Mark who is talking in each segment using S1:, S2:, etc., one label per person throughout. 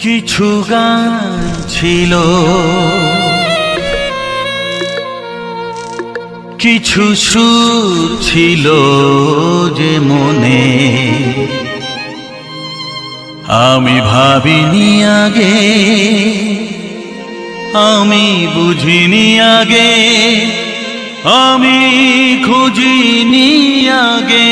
S1: কিছু গান ছিল, কিছু সুর ছিল যে মনে, আমি ভাবিনি আগে, আমি বুঝিনি আগে, আমি খুঁজিনি আগে।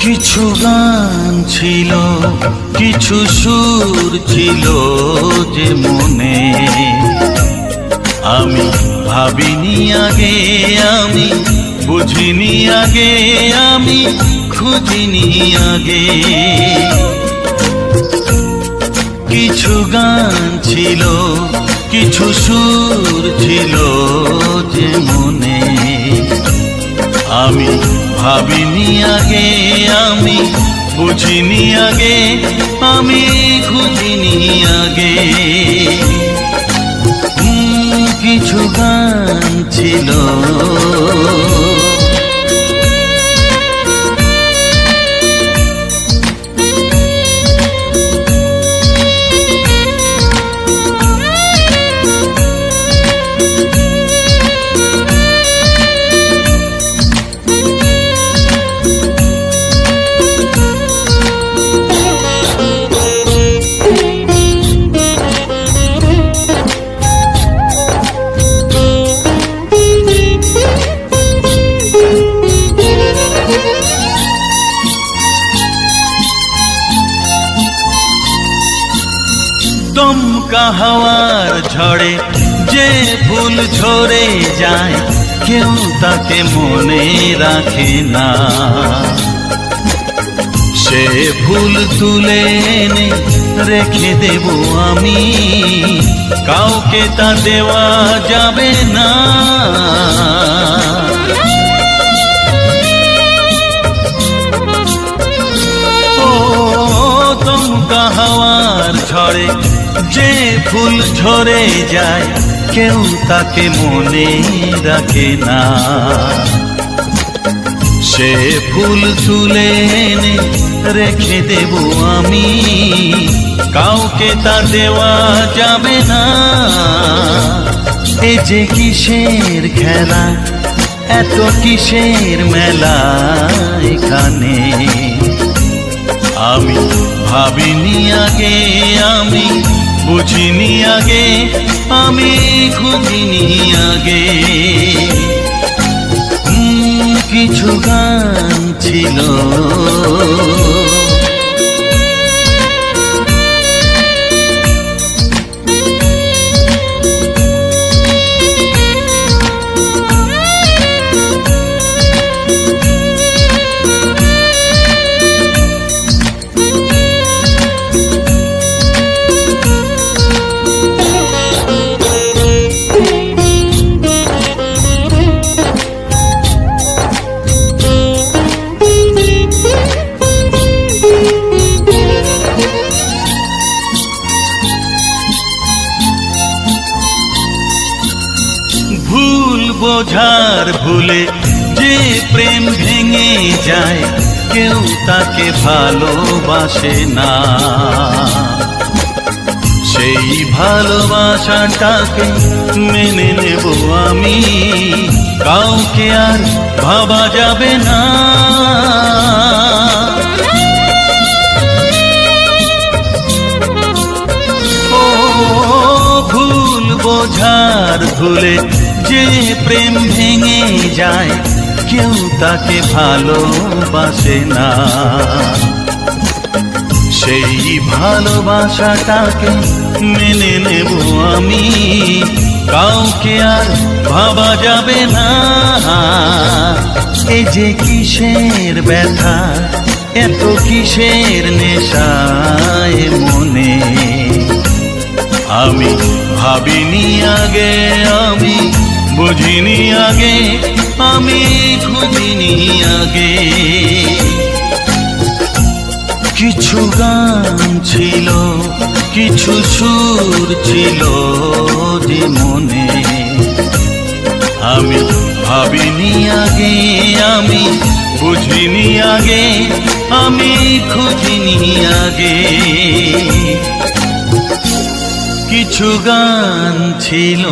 S1: কিছু গান ছিল, কিছু সুর ছিল যে মনে, আমি ভাবিনি আগে, আমি বুঝিনি আগে, আমি খুঁজিনি আগে। কিছু গান ছিল, কিছু সুর ছিল যে মনে, আমি ভাবিনি আগে, আমি বুঝিনি আগে, আমি খুঁজিনি আগে। কিছু গান ছিল, দমকা হাওয়ার ঝড়ে যে ফুল ঝরে যায়, কেউ তাকে মনে রাখে না। সে ফুল তুলে এনে রেখে দেব আমি, কাউকে তা দেওয়া যাবে না। ও দমকা হাওয়ার ঝড়ে যে ফুল ঝরে যায়, কেউ তাকে মনে রাখে না। সে ফুল তুলে এনে রেখে দেব আমি, কাউকে তা দেওয়া যাবে না। এ যে কিসের খেলা, এত কিসের মেলা এখানে, আমি ভাবিনি আগে, আমি বুঝিনি আগে, আমি খুঁজিনি আগে। কিছু গান ছিল, ভুল বোঝার ভুলে যে প্রেম ভেঙে যায়, কেউ তাকে ভালোবাসে না। সেই ভালোবাসাটাকে মেনে নেব আমি, কাউকে আর ভাবা যাবে না। ও ভুল বোঝার ভুলে যে প্রেম ভেঙে যায়, কেউ তাকে ভালোবাসে না। সেই ভালোবাসাটাকে মেনে নেব আমি, কাউকে আর ভাবা যাবে না। এই যে কিসের ব্যথা, এত কিসের নেশায় মনে, আমি ভাবিনি আগে, আমি বুঝিনি আগে, আমি খুঁজিনি আগে। কিছু গান ছিল, কিছু সুর ছিল যে মনে, আমি ভাবিনি আগে, আমি বুঝিনি আগে, আমি খুঁজিনি আগে। কিছু গান ছিল